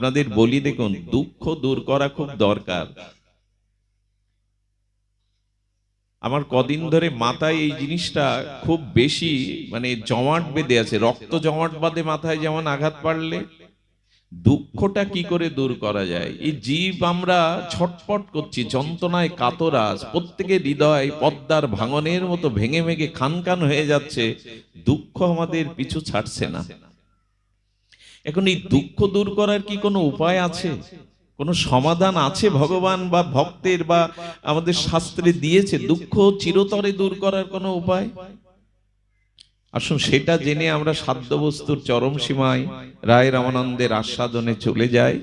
আপনাদের বলি, দেখুন, দুঃখ দূর করা খুব দরকার। আমার কদিন ধরে মাথায় এই জিনিসটা খুব বেশি জমাট বেঁধে আছে। রক্ত জমাট বাঁধে মাথায়, যেমন আঘাত পাড়লে। দুঃখটা কি করে দূর করা যায়? এই জীব আমরা ছটফট করছি, যন্ত্রণায় কাতর। আজ প্রত্যেকের হৃদয় পদ্মার ভাঙনের মতো ভেঙে ভেঙে খান খান হয়ে যাচ্ছে। দুঃখ আমাদের পিছু ছাড়ছে না। এখন এই দুঃখ দূর করার কি কোনো উপায় আছে? কোনো সমাধান আছে ভগবান বা ভক্তের বা আমাদের শাস্ত্রে দিয়েছে দুঃখ চিরতরে দূর করার কোনো উপায়? আসুন সেটা জেনে আমরা সাধ্যবস্তুর চরম সীমায় রায় রামানন্দের আস্বাদনে চলে যাই।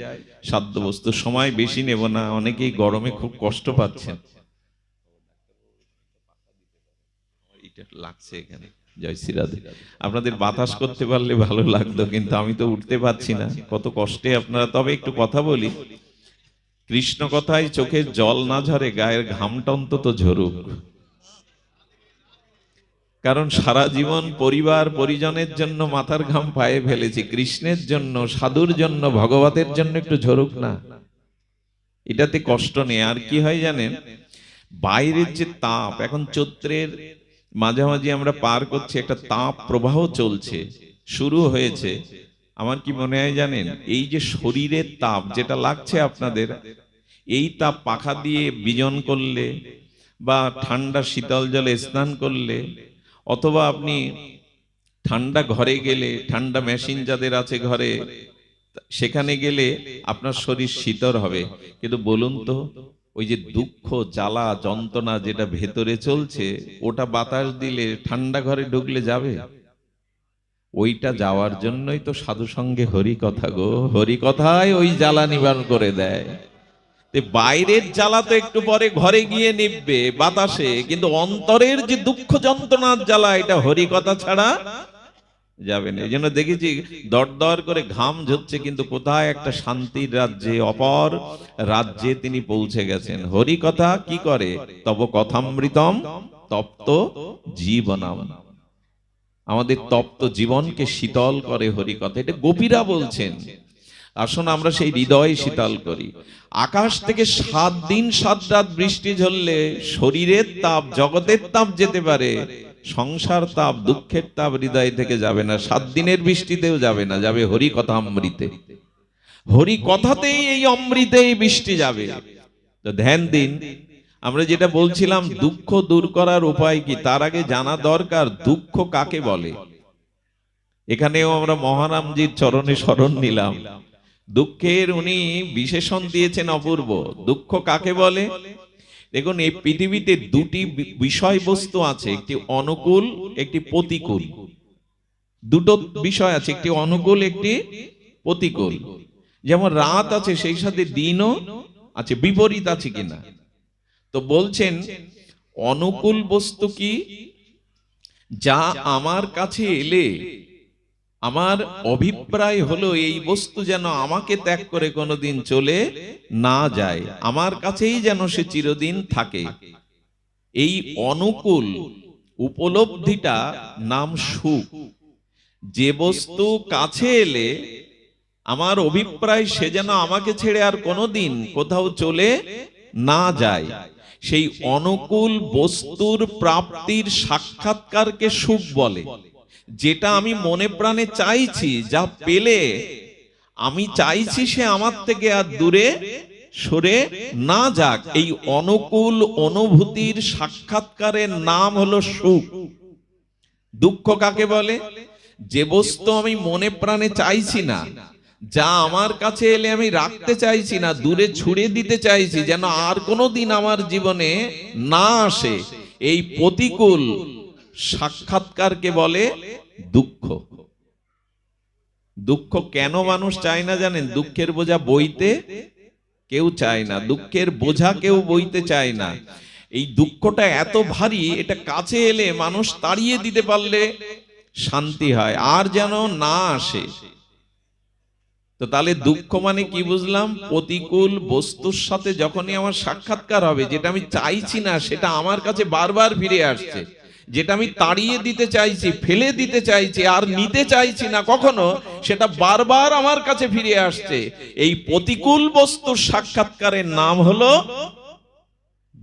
সাধ্যবস্তুর সময় বেশি নেব না, অনেকেই গরমে খুব কষ্ট পাচ্ছেন। লাগছে এখানে, জয় শ্রী রাধে। আপনাদের বাতাস করতে পারলে ভালো লাগতো, কিন্তু আমি তো উঠতে পারছি না, কত কষ্টে আপনারা। তবে একটু কথা বলি, কৃষ্ণ কথায় চোখের জল না ঝরে, গায়ের ঘামটা অন্তত ঝরুক। কারণ সারা জীবন পরিবার পরিজনের জন্য মাথার ঘাম পায়ে ফেলেছি, কৃষ্ণের জন্য, সাধুর জন্য, ভগবতের জন্য একটু ঝরুক না। এটাতে কষ্ট নেই। আর কি হয় জানেন, বাইরের যে তাপ, এখন চৈত্রের মাঝামাঝি আমরা পার করছি, একটা তাপ প্রবাহ চলছে, শুরু হয়েছে। আমার কি মনে হয় জানেন, এই যে শরীরের তাপ যেটা লাগছে আপনাদের, এই তাপ পাখা দিয়ে বিজন করলে বা ঠান্ডা শীতল জলে স্নান করলে, অথবা আপনি ঠান্ডা ঘরে গেলে, ঠান্ডা মেশিন যাদের আছে ঘরে, সেখানে গেলে আপনার শরীর শীতল হবে। কিন্তু বলুন তো, ওই যে দুঃখ জ্বালা যন্ত্রণা যেটা ভেতরে চলছে, ওটা বাতাস দিলে ঠান্ডা ঘরে ঢুকলে যাবে? ওইটা যাওয়ার জন্যই তো সাধু সঙ্গে হরি কথা গো, হরি কথাই ওই জ্বালা নিবারণ করে দেয়। বাইরের জ্বালা তো একটু পরে ঘরে গিয়ে নিববে বাতাসে, কিন্তু অন্তরের যে দুঃখ যন্ত্রণার জ্বালা, এটা হরি কথা ছাড়া যাবে না। এই জন্য দেখেছি দর দর করে ঘাম ঝরছে, কিন্তু কোথায় একটা শান্তির রাজ্যে, অপর রাজ্যে তিনি পৌঁছে গেছেন। হরি কথা কি করে? তব কথামৃতম তপ্ত জীবনম। আমাদের তপ্ত জীবনকে শীতল করে হরি কথা, এটা গোপীরা বলছেন। আসুন আমরা সেই হৃদয় শীতল করি। আকাশ থেকে 7 দিন 7 রাত বৃষ্টি ঝরলে শরীরের তাপ, জগতের তাপ যেতে পারে, সংসার তাপ, দুঃখের তাপ হৃদয় থেকে যাবে না। 7 দিনের বৃষ্টিতেও যাবে না, যাবে হরি কথা অমৃতে। হরি কথাতেই এই অমৃতে এই বৃষ্টি যাবে। তো ধ্যান দিন। আমরা যেটা বলছিলাম, দুঃখ দূর করার উপায় কি, তার আগে জানা দরকার দুঃখ কাকে বলে। এখানেও আমরা মহারামজির চরণে শরণ নিলাম। দুঃখের উনি বিশেষণ দিয়েছেন অপূর্ব। দুঃখ কাকে বলে? দেখুন, এই পৃথিবীতে দুটি বিষয়বস্তু আছে, একটি অনুকূল, একটি প্রতিকূল। দুটো বিষয় আছে, একটি অনুকূল, একটি প্রতিকূল। যেমন রাত আছে, সেই সাথে দিনও আছে, বিপরীত আছে কিনা। তো বলছেন অনুকূল বস্তু কি? যা আমার কাছে এলে আমার অভিপ্রায় হলো এই বস্তু যেন আমাকে ত্যাগ করে কোনোদিন চলে না যায়, আমার কাছেই যেন সে চিরদিন থাকে। এই অনুকূল উপলব্ধিটা নাম সুখ। যে বস্তু কাছে এলে আমার অভিপ্রায় সে যেন আমাকে ছেড়ে আর কোনোদিন কোথাও চলে না যায়, সেই অনুকূল বস্তুর প্রাপ্তির সাক্ষাৎকারকে সুখ বলে। যেটা আমি মনে প্রাণে চাইছি, যা পেলে আমি চাইছি সে আমার থেকে আর দূরে সরে না যাক, এই অনুকূল অনুভূতির সাক্ষাৎকারের নাম হলো সুখ। দুঃখ কাকে বলে? যে বস্তু আমি মনে প্রাণে চাইছি না, যা আমার কাছে এলে আমি রাখতে চাইছি না, দূরে ছুড়ে দিতে চাইছি, যেন আর কোনোদিন আমার জীবনে না আসে, এই প্রতিকূল সাক্ষাৎকারকে বলে দুঃখ। দুঃখ কেন মানুষ চায় না জানেন? দুঃখের বোঝা বইতে কেউ চায় না, দুঃখের বোঝা কেউ বইতে চায় না। এই দুঃখটা এত ভারী, এটা কাছে এলে মানুষ তাড়িয়ে দিতে পারলে শান্তি হয়, আর যেন না আসে। তো তাহলে দুঃখ মানে কি বুঝলাম? প্রতিকূল বস্তুর সাথে যখনই আমার সাক্ষাৎকার হবে, যেটা আমি চাইছি না সেটা আমার কাছে বারবার ফিরে আসছে, যেটা আমি তাড়িয়ে দিতে চাইছি, ফেলে দিতে চাইছি, আর নিতে চাইছি না কখনো, সেটা বারবার আমার কাছে ফিরে আসছে। এই প্রতিকূল বস্তুর সাক্ষাৎকারের নাম হলো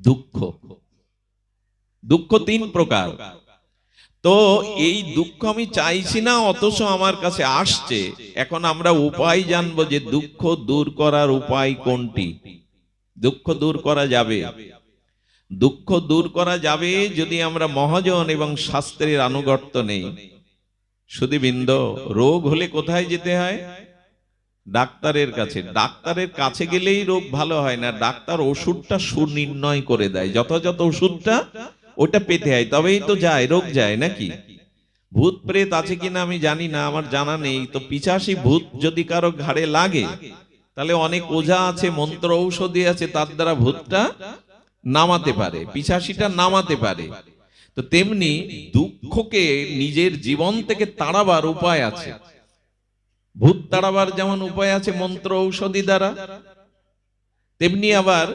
দুঃখ। দুঃখ তিন প্রকার। তো এই দুঃখ আমি চাইছি না, অথচ আমার কাছে আসছে। এখন আমরা উপায় জানবো যে দুঃখ দূর করার উপায় কোনটি। দুঃখ দূর করা যাবে, দুঃখ দূর করা যাবে যদি আমরা মহাজন এবং শাস্ত্রের আনুগত্য নেই। সুধীবৃন্দ, রোগ হলে কোথায় যেতে হয়? ডাক্তারের কাছে। ডাক্তারের কাছে গেলেই রোগ ভালো হয় না, ডাক্তার ওষুধটা সুনির্ণয় করে দেয়, যথাযথ ওষুধটা ওটা পেতে হয়, তবেই তো যায়, রোগ যায় নাকি? ভূত প্রেত আছে কিনা আমি জানি না, আমার জানা নেই। তো পিশাচী ভূত যদি কারো ঘাড়ে লাগে, তাহলে অনেক ওঝা আছে, মন্ত্র ঔষধি আছে, তার দ্বারা ভূতটা নামাতে পারে, পিশাচীটা নামাতে পারে। তো তেমনি দুঃখকে নিজের জীবন থেকে তাড়াবার উপায় আছে। ভূত তাড়াবার যেমন উপায় আছে মন্ত্র ঔষধি দ্বারা, তেমনি আবার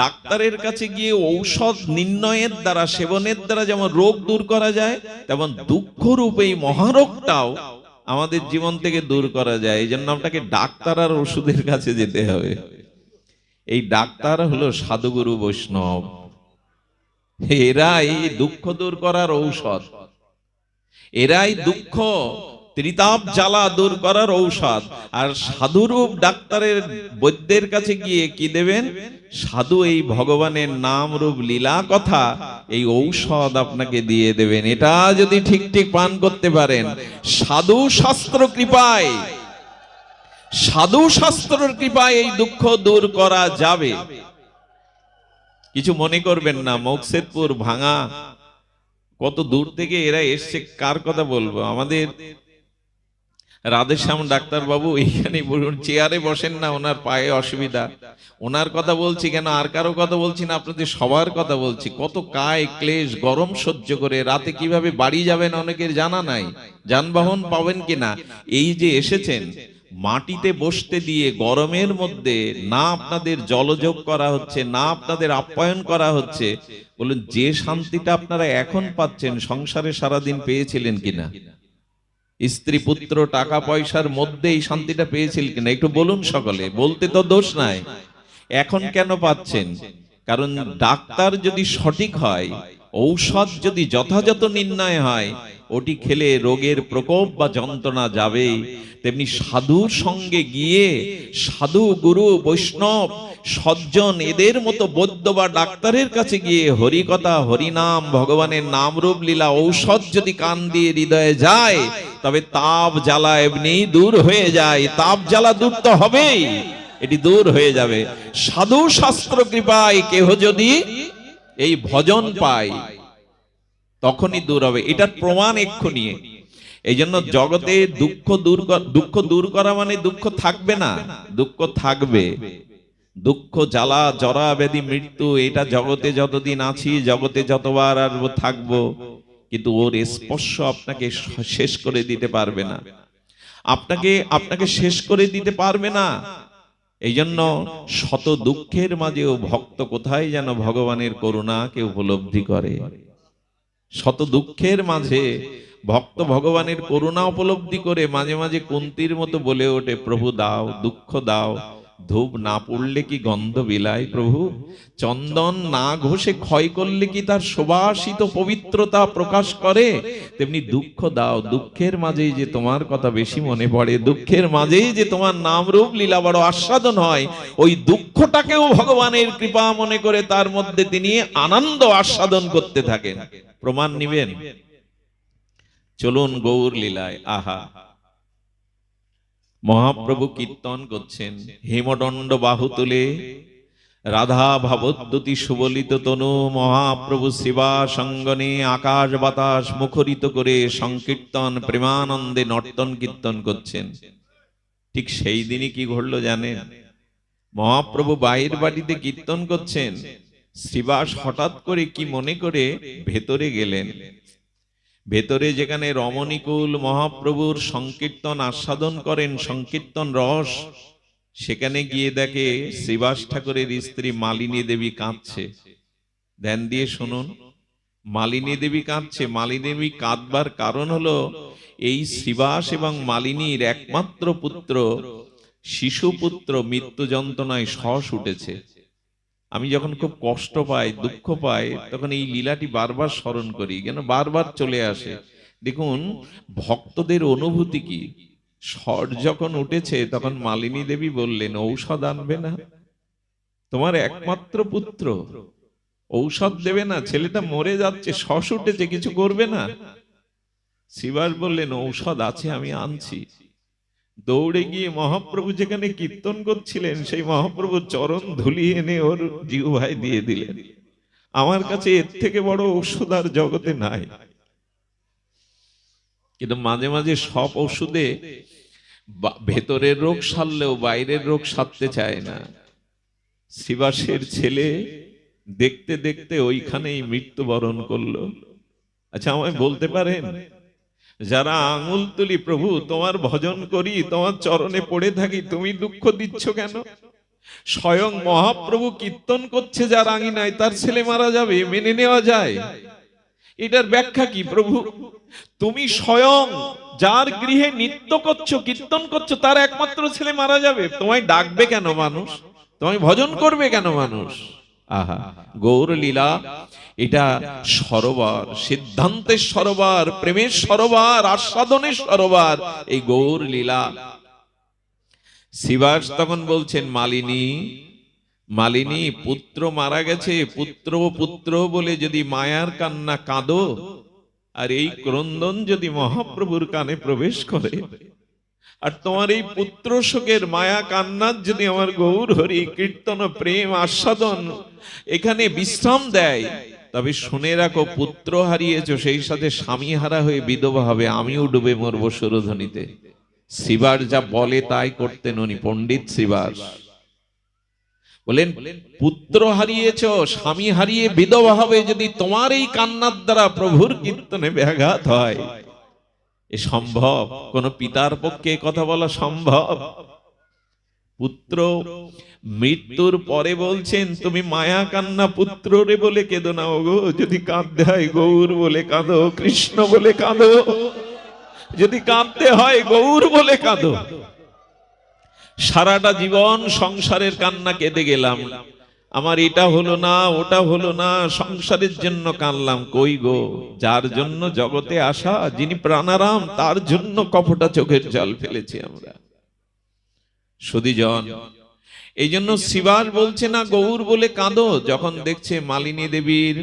ডাক্তারের কাছে গিয়ে ঔষধ নির্ণয়ের দ্বারা, সেবনের দ্বারা যেমন রোগ দূর করা যায়, তেমন দুঃখ রূপে এই মহারোগটাও আমাদের জীবন থেকে দূর করা যায়। এই জন্য আপনাকে ডাক্তার আর ওষুধের কাছে যেতে হবে। এই ডাক্তার হলো সাধুগুরু বৈষ্ণব, এরাই দুঃখ দূর করার ঔষধ, এরাই দুঃখ ত্রিতাপ জ্বালা দূর করার ঔষধ। আর সাধুরূপ ডাক্তারের বৈদ্যের কাছে গিয়ে কি দেবেন? সাধু এই ভগবানের নাম রূপ লীলা কথা, এই ঔষধ আপনাকে দিয়ে দেবেন। এটা যদি ঠিক ঠিক পান করতে পারেন, সাধু শাস্ত্র কৃপায়, সাধু শাস্ত্রের কৃপায় এই দুঃখ দূর করা যাবে। কিছু মনে করবেন না, মোকসেদপুর ভাঙা কত দূর থেকে এরা এসছে, কার কথা বলবো? আমাদের রাধেশ্যাম ডাক্তার বাবু এইখানে চেয়ারে বসেন না, ওনার পায়ে অসুবিধা, ওনার কথা বলছি কেন, আর কারো কথা বলছি না, আপনাদের সবার কথা বলছি। কত কায় ক্লেশ, গরম সহ্য করে রাতে কিভাবে বাড়ি যাবেন অনেকের জানা নাই, যানবাহন পাবেন কিনা। এই যে এসেছেন, মাটিতে বসতে দিয়ে গরমের মধ্যে না আপনাদের জলযোগ করা হচ্ছে, না আপনাদের আপ্যায়ন করা হচ্ছে, বলুন যে শান্তিটা আপনারা এখন পাচ্ছেন, সংসারে সারাদিন পেয়েছিলেন কিনা? স্ত্রী পুত্র টাকা পয়সার মধ্যে এই শান্তিটা পেয়েছিলেন কিনা? একটু বলুন সকলে, বলতে তো দোষ নাই। এখন কেন পাচ্ছেন? কারণ ডাক্তার যদি সঠিক হয়, ঔষধ যদি যথাযথ নির্ণয় হয়, ওটি খেলে রোগের প্রকোপ বা যন্ত্রণা যাবে। তেমনি সাধুর সঙ্গে গিয়ে সাধু গুরু বৈষ্ণব সজ্জন এদের মতো বৈদ্য বা ডাক্তারের কাছে গিয়ে হরিকথা, হরিনাম, ভগবানের নাম রূপ লীলা ঔষধ যদি কান দিয়ে হৃদয়ে যায়, তবে তাপ জ্বালা এমনি দূর হয়ে যায়। তাপ জ্বালা দূর তো হবেই, এটি দূর হয়ে যাবে সাধু শাস্ত্র কৃপায়। কেহ যদি এই ভজন পায়, তখনই দূর হবে, এটার প্রমাণ এক্ষুনি। এই জন্য জগতে দুঃখ দূর করা মানে দুঃখ থাকবে না, দুঃখ থাকবে। দুঃখ জ্বালা জরা ব্যাধি মৃত্যু, এটা জগতে যতদিন আছি, জগতে যতবার আসবো থাকবো, কিন্তু ওর স্পর্শ আপনাকে শেষ করে দিতে পারবে না, আপনাকে শেষ করে দিতে পারবে না। এই জন্য শত দুঃখের মাঝেও ভক্ত কোথায় যেন ভগবানের করুণাকে উপলব্ধি করে। শত দুঃখের মাঝে ভক্ত ভগবানের করুণা উপলব্ধি করে মাঝে মাঝে কুন্তির মতো বলে ওঠে, প্রভু দাও, দুঃখ দাও। ধূপ না পড়লে কি গন্ধ বিলায় প্রভু? চন্দন না ঘষে ক্ষয় করলে কি তার সুবাসিত পবিত্রতা প্রকাশ করে? তেমনি দুঃখ দাও, দুঃখের মাঝেই যে তোমার কথা বেশি মনে পড়ে, দুঃখের মাঝেই যে তোমার নাম রূপ লীলা বড় আস্বাদন হয়, ওই দুঃখটাকেও ভগবানের কৃপা মনে করে তার মধ্যে তিনি আনন্দ আস্বাদন করতে থাকেন। প্রমাণ নিবেন? চলুন গৌর লীলায়। আহা, মহাপ্রভু কীর্তন করছেন, হেমদণ্ড বাহু তুলে রাধা ভাবদ্যুতি সুবলিত তনু, মহাপ্রভু সেবা সঙ্গনে আকাশ বাতাস মুখরিত করে সংকীর্তন প্রেমানন্দে নর্তন কীর্তন করছেন। ঠিক সেই দিনই কি ঘটলো জানেন? মহাপ্রভু বাইরের বাড়িতে কীর্তন করছেন, শ্রীবাস হঠাৎ করে কি মনে করে ভেতরে গেলেন। ভেতরে যেখানে রমণীকুল মহাপ্রভুর সংকীর্তন আস্বাদন করেন, সংকীর্তন রস, সেখানে গিয়ে দেখে শ্রীবাস ঠাকুরের স্ত্রী মালিনী দেবী কাঁদছে। ধ্যান দিয়ে শুনুন, মালিনী দেবী কাঁদছে। মালিনী দেবী কাঁদবার কারণ হলো এই শ্রীবাস এবং মালিনীর একমাত্র পুত্র শিশুপুত্র মৃত্যু যন্ত্রণায় শশ উঠেছে। আমি যখন খুব কষ্ট পাই, দুঃখ পাই, তখন এই লীলাটি বারবার স্মরণ করি, কেন বারবার চলে আসে। দেখুন ভক্তদের অনুভূতি কি। শর যখন উঠেছে তখন মালিনী দেবী বললেন, ঔষধ আনবে না? তোমার একমাত্র পুত্র, ঔষধ দেবে না? ছেলেটা মরে যাচ্ছে, শশ উঠেছে, কিছু করবে না? শ্রীবাস বললেন, ঔষধ আছে, আমি আনছি। দৌড়ে গিয়ে মহাপ্রভু যেখানে কীর্তন করছিলেন সেই মহাপ্রভু চরণ ধুলি এনে ওর জিহ্বায় দিয়ে দিলেন। আমার কাছে এর থেকে বড় ঔষধ আর জগতে নাই। কিন্তু মাঝে মাঝে সব ওষুধে ভেতরের রোগ সারলেও বাইরের রোগ সারতে চায় না। শ্রীবাসের ছেলে দেখতে দেখতে ওইখানেই মৃত্যুবরণ করলো। আচ্ছা আমায় বলতে পারেন, যারা আঙুল তুলি প্রভু তোমার ভজন করি, তোমার চরণে পড়ে থাকি, তুমি দুঃখ দিচ্ছ কেন? স্বয়ং মহাপ্রভু কীর্তন করছে যার আঙিনায়, তার ছেলে মারা যাবে, মেনে নেওয়া যায়? এটার ব্যাখ্যা কি প্রভু? তুমি স্বয়ং যার গৃহে নিত্য করছো, কীর্তন করছো, তার একমাত্র ছেলে মারা যাবে, তোমায় ডাকবে কেন মানুষ? তোমায় ভজন করবে কেন মানুষ? আহা, গৌর লীলা এটা সরোবর, সিদ্ধান্তের সরোবর, প্রেমের সরোবর, আস্বাদনের সরোবর এই গৌর লীলা। শ্রীবাস তখন বলছেন, মালিনী, মালিনী, পুত্র মারা গেছে, পুত্র পুত্র বলে যদি মায়ার কান্না কাঁদো, আর এই ক্রন্দন যদি মহাপ্রভুর কানে প্রবেশ করে, আর তোমার এই পুত্র শোকের মায়া কান্নার যদি আমার গৌর হরি কীর্তন প্রেম আস্বাদন এখানে বিশ্রাম দেয়, তবে শুনে রাখো, পুত্র হারিয়েছো, সেই সাথে স্বামী হারা হয়ে বিধবা হবে, আমিও ডুবে মরবো সুরধ্বনিতে। শ্রীবাস যা বলে তাই করতেন উনি, পণ্ডিত শ্রীবাস বলেন, পুত্র হারিয়েছো, স্বামী হারিয়ে বিধবা হবে, যদি তোমার এই কান্নার দ্বারা প্রভুর কীর্তনে ব্যাঘাত হয়, এ সম্ভব? কোন পিতার পক্ষে কথা বলা সম্ভব? পুত্র মৃত্যুর পরে বলছেন, তুমি মায়া কান্না পুত্র রে বলে কেঁদো না ওগো, যদি কাঁদতে হয় গৌর বলে কাঁদো, কৃষ্ণ বলে কাঁদো, যদি কাঁদতে হয় গৌর বলে কাঁদো। সারাটা জীবন সংসারের কান্না কেঁদে গেলাম, আমার এটা হলো না, ওটা হলো না, সংসারের জন্য কাঁদলাম। কই গো, যার জন্য জগতে আসা, যিনি প্রাণারাম, তার জন্য কপটা চোখের জল ফেলেছি আমরা। সুধীজন, এই জন্য শ্রীবাস বলছে না গৌর বলে কাঁদো, যখন দেখছে মালিনী দেবীর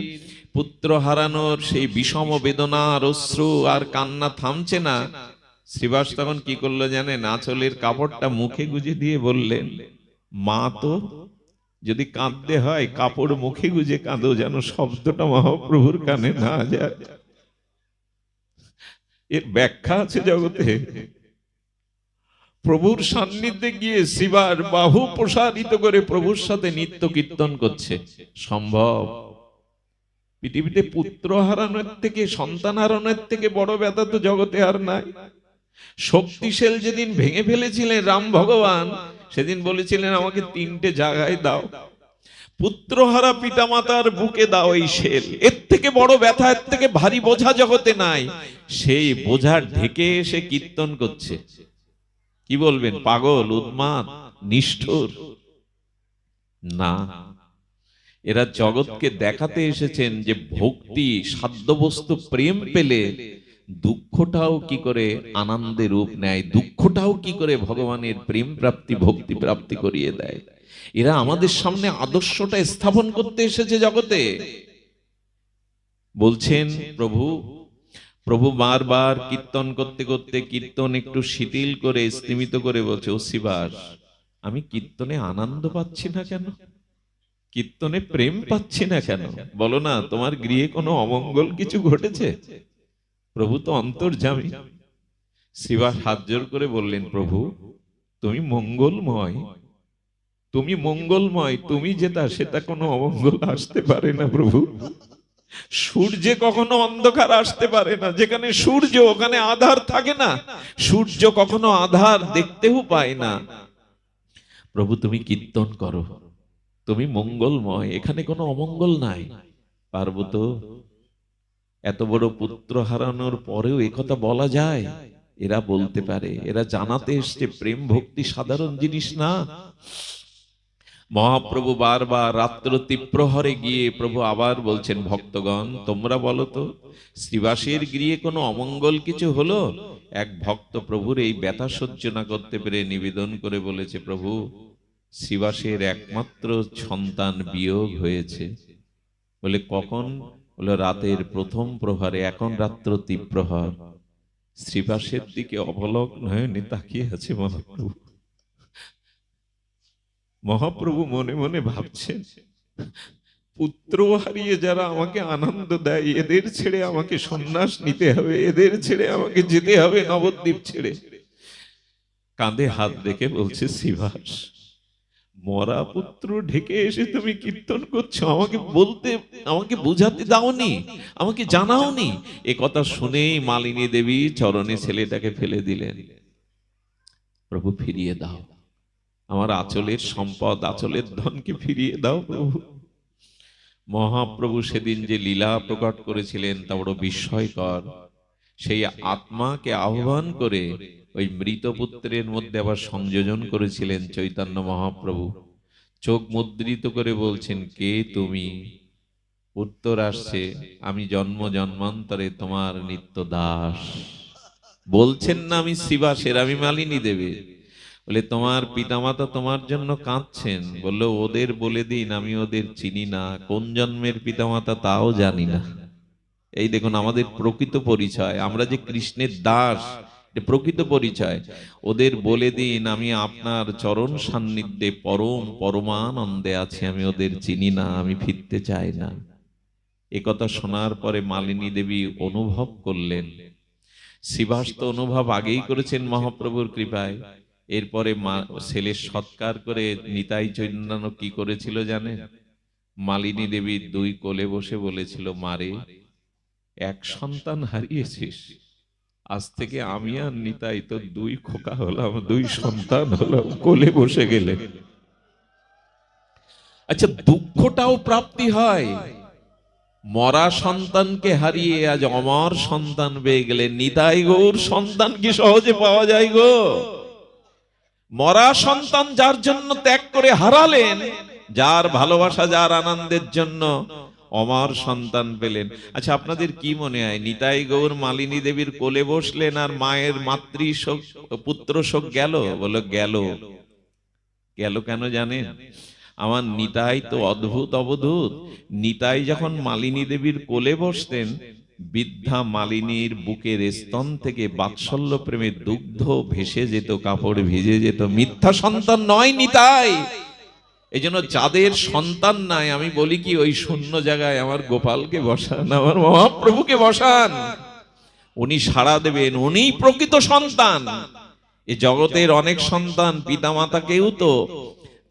পুত্র হারানোর সেই বিষম বেদনার অশ্রু আর কান্না থামছে না, শ্রীবাস তখন কি করলো জানেন? আঁচলের কাপড়টা মুখে গুজে দিয়ে বললেন, মা, তো যদি কাঁদতে হয় কাপড় মুখে গুজে কাঁদো, যেন শব্দটা মহাপ্রভুর কানে না যায়। এর ব্যাখ্যা আছে জগতে। প্রভুর সান্নিধ্যে গিয়ে শ্রীবাস বাহু প্রসারিত করে প্রভুর সাথে নিত্য কীর্তন করছে, সম্ভব? পৃথিবীতে পুত্র হারানোর থেকে, সন্তান হারানোর থেকে বড় ব্যথা তো জগতে আর নাই। শক্তিশাল যেদিন ভেঙে ফেলেছিলেন রাম ভগবান, সেদিন বলেছিলেন আমাকে 3টে জায়গায় দাও, পুত্রহারা পিতামাতার বুকে দাও এই শেল। এর থেকে বড় ব্যথা, এর থেকে ভারী বোঝা জগতে নাই। সেই বোঝা ঢেকে এসে কীর্তন করছে। কি বলবেন, পাগল, উন্মাদ, নিষ্ঠুর? না, এরা জগৎকে দেখাতে এসেছেন যে ভক্তি, সাধ্যবস্তু প্রেম পেলে দুঃখটাও কি করে আনন্দে রূপ নেয়, দুঃখটাও কি করে ভগবানের প্রেম প্রাপ্তি, ভক্তি প্রাপ্তি করিয়ে দেয়। এরা আমাদের সামনে আদর্শটা স্থাপন করতে এসেছে জগতে। বলছেন প্রভু, প্রভু বারবার কীর্তন করতে করতে কীর্তন একটু শিথিল করে, স্তিমিত করে বলছে, ও শ্রীবাস, আমি কীর্তনে আনন্দ পাচ্ছি না কেন? কীর্তনে প্রেম পাচ্ছি না কেন? বলো না, তোমার গৃহে কোনো অমঙ্গল কিছু ঘটেছে? প্রভু তো অন্তর্যামী। শ্রীবাস হাত জোর করে বললেন, প্রভু তুমি মঙ্গলময়, তুমি মঙ্গলময়, তুমি যেটা সেটা কোনো অমঙ্গল আসতে পারে না প্রভু। সূর্যে কখনো অন্ধকার আসতে পারে না, যেখানে সূর্য ওখানে আধার থাকে না। সূর্য কখনো আধার দেখতেও পায় না। প্রভু তুমি কীর্তন করো, তুমি মঙ্গলময়, এখানে কোনো অমঙ্গল নাই। পার্বত, এত বড় পুত্র হারানোর পরেও একথা বলা যায়? এরা বলতে পারে, এরা জানাতে এসছে প্রেম ভক্তি সাধারণ জিনিস না। মহাপ্রভু বারবার রাত্র তীব্রহরে গিয়ে প্রভু আবার বলছেন, ভক্তগণ তোমরা বলো তো, শ্রীবাসের গৃহে কোনো অমঙ্গল কিছু হলো? এক ভক্ত প্রভুর এই ব্যথা সহ্য না করতে পেরে নিবেদন করে বলেছে, প্রভু শ্রীবাসের একমাত্র সন্তান বিয়োগ হয়েছে। বলে কখন? বলে রাতের প্রথম প্রহরে, এখন রাত্র তীব্রহর। শ্রীবাসের দিকে অবলক নয়নে তাকিয়ে আছে মহাপ্রভু। মহাপ্রভু মনে মনে ভাবছেন, পুত্র হারিয়ে যারা আমাকে আনন্দ দেয়, এদের ছেড়ে আমাকে সন্ন্যাস নিতে হবে, এদের ছেড়ে আমাকে যেতে হবে নবদ্বীপ ছেড়ে। কাঁধে হাত রেখে বলছে, শ্রীবাস মরা পুত্র ঢেকে এসে তুমি কীর্তন করছো, আমাকে বলতে, আমাকে বুঝাতে দাওনি, আমাকে জানাওনি। এ কথা শুনেই মালিনী দেবী চরণে ছেলেটাকে ফেলে দিলেন। প্রভু ফিরিয়ে দাও আমার আঁচলের সম্পদ, আঁচলের ধনকে ফিরিয়ে দাও প্রভু। মহাপ্রভু সেদিন যে লীলা প্রকট করেছিলেন তা বড় বিস্ময়কর। সেই আত্মাকে আহ্বান করে ওই মৃত পুত্রের মধ্যে আবার সংযোজন করেছিলেন চৈতন্য মহাপ্রভু। চোখ মুদ্রিত করে বলছেন, কে তুমি? উত্তর আসছে, আমি জন্ম জন্মান্তরে তোমার নিত্য দাস। বলছেন না আমি শ্রীবাসের, আমি মালিনী দেবী। বলে তোমার পিতামাতা তোমার জন্য কাঁদছেন। বললো ওদের বলে দিন আমি ওদের চিনি না, কোন জন্মের পিতামাতা তাও জানি না। এই দেখুন আমাদের প্রকৃত পরিচয়, আমরা যে কৃষ্ণের দাস, এটা প্রকৃত পরিচয়। ওদের বলে দিন আমি আপনার চরণ সান্নিধ্যে পরম পরমানন্দে আছি, আমি ওদের চিনি না, আমি ফিরতে চাই না। একথা শোনার পরে মালিনী দেবী অনুভব করলেন। শ্রীবাস তো অনুভব আগেই করেছেন মহাপ্রভুর কৃপায়। এরপরে ছেলের সৎকার করে নিতাই চৈতন্য কি করেছিল জানেন? মালিনী দেবীর দুই কোলে বসে বলেছিল, মারে এক সন্তান হারিয়েছিস, আজ থেকে আমি আর নিতাই তো দুই খোকা হলাম, দুই সন্তান হলাম, কোলে বসে গেলে। আচ্ছা দুঃখটাও প্রাপ্তি হয়। মরা সন্তানকে হারিয়ে আজ অমর সন্তান পেয়ে গেলে। নিতাই গৌর সন্তান কি সহজে পাওয়া যায় গো? মরা সন্তান যার জন্য ত্যাগ করে হারালেন, যার ভালোবাসা, যার আনন্দের জন্য অমর সন্তান পেলেন। আচ্ছা আপনাদের কি মনে হয়, নিতাই গৌর মালিনী দেবীর কোলে বসলেন আর মায়ের মাতৃ শোক, পুত্র শোক গেল? বলো গেল। গেল কেন জানেন? আমার নিতাই তো অদ্ভুত অবধূত। নিতাই যখন মালিনী দেবীর কোলে বসতেন, বৃদ্ধা মালিনীর বুকের স্তন থেকে বাৎসল্য প্রেমের দুগ্ধ ভেসে যেত, কাপড় ভিজে যেত। মিথ্যা সন্তান নয় নিতাই। এই জন্য যাদের সন্তান নাই, আমি বলি কি, ওই শূন্য জায়গায় আমার গোপালকে বসান, আমার মহাপ্রভুকে বসান, উনি সাড়া দেবেন, উনি প্রকৃত সন্তান। এ জগতের অনেক সন্তান পিতামাতাকেও তো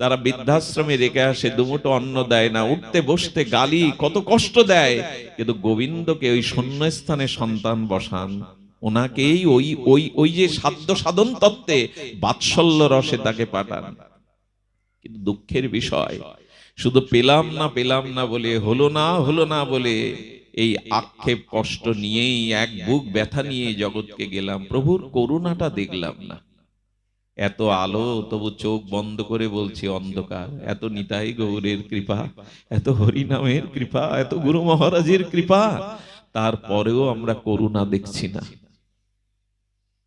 তারা বৃদ্ধাশ্রমে রেখে আসে, দুমুঠো অন্ন দেয় না, উঠতে বসতে গালি, কত কষ্ট দেয়। কিন্তু গোবিন্দকে ওই শূন্যস্থানে সন্তান বসান, ওনাকেই ওই ওই ওই যে সাধ্য সাধন তত্ত্বে বাৎসল্য রসে তাকে পাঠান। কিন্তু দুঃখের বিষয়, শুধু পেলাম না বলে, হলো না বলে এই আক্ষেপ কষ্ট নিয়েই, এক বুক ব্যথা নিয়ে জগৎকে গেলাম, প্রভুর করুণাটা দেখলাম না। এত আলো তবু চোখ বন্ধ করে বলছি অন্ধকার। এত নিতাই গৌরের কৃপা, এত হরিনামের কৃপা, এত গুরু মহারাজের কৃপা, তারপরেও আমরা করুণা দেখছি না।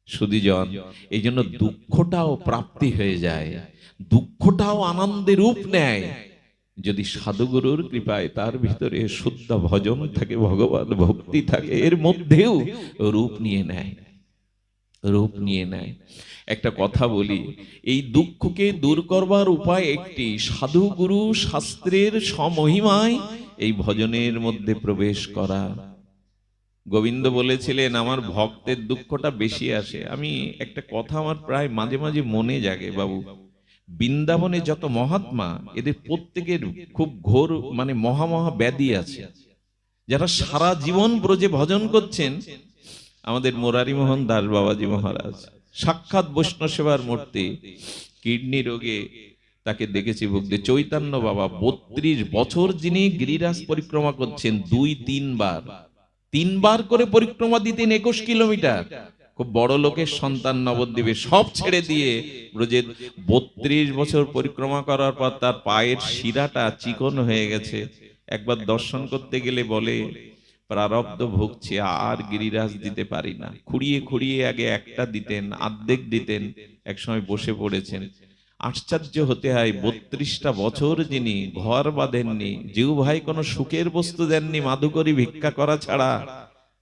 সুধীজন, এই জন্য দুঃখটাও প্রাপ্তি হয়ে যায়, দুঃখটাও আনন্দের রূপ নেয় যদি সাধুগুরুর কৃপায় তার ভিতরে শুদ্ধ ভজন থাকে, ভগবান ভক্তি থাকে, এর মধ্যেও রূপ নিয়ে নেয়, রূপ নিয়ে নেয়। একটা কথা বলি, এই দুঃখকে দূর করবার উপায় একটি, সাধু গুরু শাস্ত্রের সমহিমায় এই ভজনের মধ্যে প্রবেশ করা। গোবিন্দ বলেছিলেন আমার ভক্তের দুঃখটা বেশি আসে। আমি একটা কথা আমার প্রায় মাঝে মাঝে মনে জাগে, বাবু বৃন্দাবনে যত মহাত্মা, এদের প্রত্যেকের খুব ঘোর মানে মহা ব্যাধি আছে। যারা সারা জীবন ব্রজে ভজন করছেন, আমাদের মুরারি মোহন দাস বাবাজি মহারাজ সাক্ষাৎ বৈষ্ণব সেবার মূর্তি, কিডনি রোগে তাকে দেখেছি ভুগতে। চৈতন্য বাবা 32 বছর যিনি গিরিরাজ পরিক্রমা করছেন 2-3 বার, 3 বার করে পরিক্রমা দিতেন 21 কিলোমিটার। খুব বড় লোকের সন্তান নবদ্বীপে, সব ছেড়ে দিয়ে ব্রজের 32 বছর পরিক্রমা করার পর তার পায়ের শিরাটা চিকন হয়ে গেছে। একবার দর্শন করতে গেলে বলে, প্রারব্ধ ভুগছি, আর গিরিরাজ দিতে পারি না। খুঁড়িয়ে খুঁড়িয়ে আগে একটা দিতেন, অর্ধেক দিতেন, একসময় বসে পড়েছেন। আশ্চর্য হতে হয়, 32টা বছর যিনি ঘর বাঁধেননি, জিউ ভাই কোনো সুখের বস্তু দেননি মাধুকরী ভিক্ষা করা ছাড়া,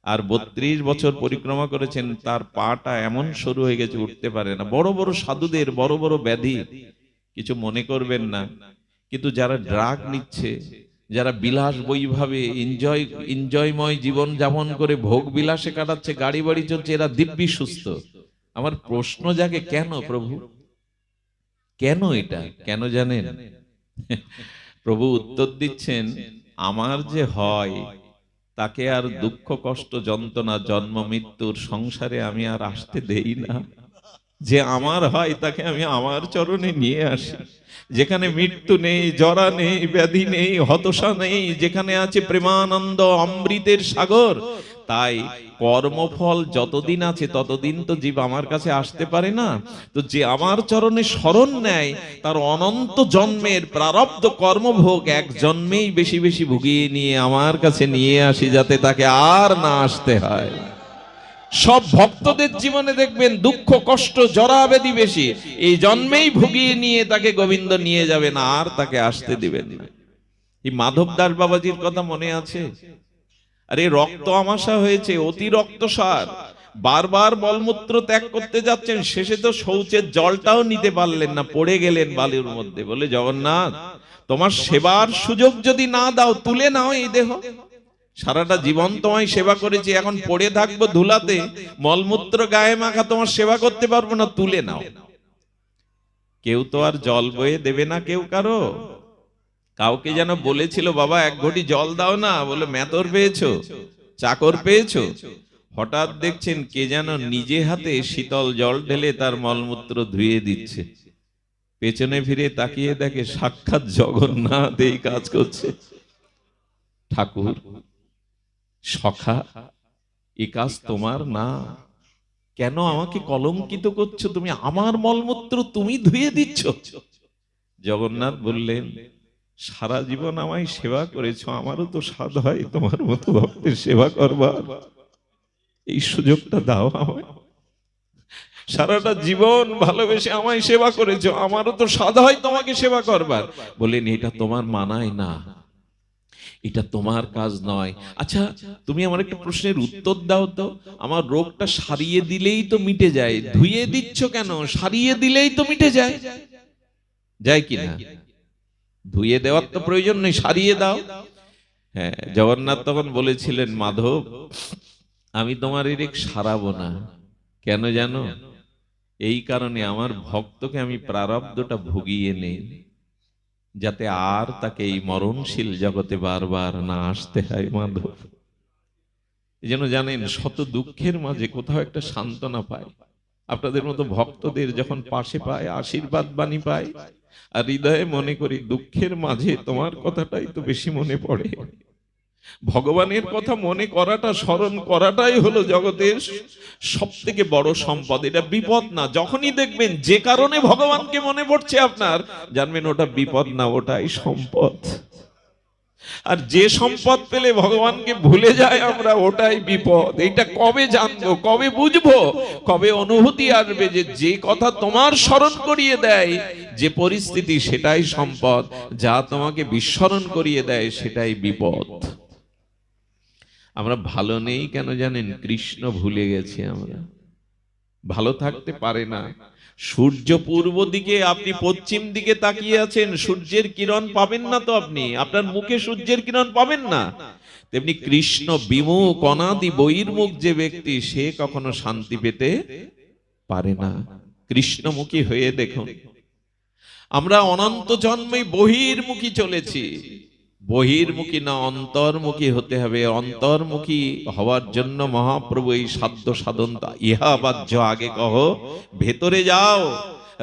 আর 32 বছর পরিক্রমা করেছেন, তার পাটা এমন সরু হয়ে গেছে উঠতে পারে না। বড় বড় সাধুদের বড় বড় ব্যাধি, কিছু মনে করবেন না। কিন্তু যারা ড্রাগ নিচ্ছে, যারা বিলাস বৈভাবে এনজয়ময় জীবন যাপন করে ভোগ বিলাসে কাটাচ্ছে, গাড়ি বাড়ি চলছে, এরা দিব্যি সুস্থ। আমার প্রশ্ন জাগে, কেন প্রভু, কেন এটা, কেন জানেন? প্রভু উত্তর দিচ্ছেন, আমার যে হয় তাকে আর দুঃখ কষ্ট যন্ত্রণা জন্ম মৃত্যুর সংসারে আমি আর আসতে দেই না। যে আমার হয় তাকে আমি আমার চরণে নিয়ে আসি। যেখানে মৃত্যু নেই, জরা নেই, ব্যাধি নেই, হতাশা নেই, যেখানে আছে প্রেমানন্দ অমৃতের সাগর। তাই কর্মফল যতদিন আছে ততদিন তো জীব আমার কাছে আসতে পারে না। তো যে আমার চরণে শরণ নেয়, তার অনন্ত জন্মের প্রারব্ধ কর্মভোগ এক জন্মেই বেশি বেশি ভুগিয়ে নিয়ে আমার কাছে নিয়ে আসি, যাতে তাকে আর না আসতে হয়। সব ভক্তদের জীবনে দেখবেন দুঃখ কষ্ট জরা ব্যাধি বেশি, এই জন্মেই ভুগিয়ে নিয়ে তাকে গোবিন্দ নিয়ে যাবে না, আর তাকে আসতে দিবেন না। এই মাধব দাস বাবাজির কথা মনে আছে? আরে রক্ত আমাশা হয়েছে, অতি রক্তসার, বারবার মলমূত্র ত্যাগ করতে যাচ্ছেন, শেষে তো শৌচের জলটাও নিতে পারলেন না, পড়ে গেলেন বালির মধ্যে। বলে, জগন্নাথ, তোমার সেবার সুযোগ যদি না দাও, তুলে নাও এই দেহ। সারাটা জীবন তোমায় সেবা করেছি, এখন পড়ে থাকবো ধুলাতে, মলমূত্র গায়ে মাখা, তোমার সেবা করতে পারবো না, তুলে নাও। কেউ তো আর জল বয়ে দেবে না কেউ কারো। কাউকে যেন বলেছিল, বাবা 1 ঘটি জল দাও না, বলে মেতর পেয়েছো, চাকর পেয়েছো। হঠাৎ দেখছেন কে যেন নিজে হাতে শীতল জল ঢেলে তার মলমূত্র ধুয়ে দিচ্ছে। পেছনে ফিরে তাকিয়ে দেখে সাক্ষাৎ জগন্নাথ এই কাজ করছে। ঠাকুর, সখা, এ কাজ তোমার না, কেন আমাকে কলঙ্কিত করছো? তুমি আমার মলমূত্র তুমি ধুয়ে দিচ্ছ। জগন্নাথ বললেন, সারা জীবন আমায় সেবা করেছো, আমারও তো স্বাদ হয় তোমার মতো ভক্তের সেবা করবার, এই সুযোগটা দাও আমায়। সারাটা জীবন ভালোবেসে আমায় সেবা করেছো, আমারও তো স্বাদ হয় তোমাকে সেবা করবার। বললেন, এটা তোমার মানায় না, এটা তোমার কাজ নয়। আচ্ছা, তুমি আমার একটা প্রশ্নের উত্তর দাও তো, আমার রোগটা সারিয়ে দিলেই তো মিটে যায়, ধুয়ে দিচ্ছ কেন? সারিয়ে দিলেই তো মিটে যায়, যায় কিনা? ধুয়ে দেওয়ার তো প্রয়োজন নেই, সারিয়ে দাও। হ্যাঁ, জগন্নাথ তখন বলেছিলেন, মাধব, আমি তোমার এর সারাবো না। কেন জানো? এই কারণে, আমার ভক্তকে আমি প্রারব্ধটা ভুগিয়ে নেই, যাতে আর তাকে এই মরণশীল জগতে বারবার না আসতে হয়। মাধব এই জন্য জানেন, শত দুঃখের মাঝে কোথাও একটা সান্ত্বনা পায়। আপনাদের মতো ভক্তদের যখন পাশে পায়, আশীর্বাদ বাণী পায়, আর হৃদয়ে মনে করি, দুঃখের মাঝে তোমার কথাটাই তো বেশি মনে পড়ে। ভগবানের কথা মনে করাটা, স্মরণ করাটাই হলো জগতের সব থেকে বড় সম্পদ। এটা বিপদ না। যখনই দেখবেন যে কারণে ভগবানকে মনে পড়ছে আপনার, জানবেন ওটা বিপদ না, ওটাই সম্পদ। আর যে সম্পদ পেলে ভগবানকে ভুলে যায় আমরা, ওটাই বিপদ। এটা কবে জানবো, কবে বুঝবো, কবে অনুভূতি আসবে যে যে কথা তোমার স্মরণ করিয়ে দেয় যে পরিস্থিতি, সেটাই সম্পদ, যা তোমাকে বিস্মরণ করিয়ে দেয় সেটাই বিপদ। আমরা ভালো নেই কেন জানেন? কৃষ্ণ ভুলে গেছি আমরা, ভালো থাকতে পারে না। সূর্য পূর্ব দিকে, আপনি পশ্চিম দিকে তাকিয়ে আছেন, সূর্যের কিরণ পাবেন না তো, আপনি আপনার মুখে সূর্যের কিরণ পাবেন না। তেমনি কৃষ্ণ বিমুখ অনাদি বহির্মুখ যে ব্যক্তি, সে কখনো শান্তি পেতে পারে না। কৃষ্ণমুখী হয়ে দেখুন, আমরা অনন্ত জন্মেই বহির্মুখী চলেছি। বহির্মুখী না, অন্তর্মুখী হতে হবে। অন্তর্মুখী হওয়ার জন্য মহাপ্রভু এই সাধ্য সাধন, ইহা বাহ্য আগে কহ, ভেতরে যাও।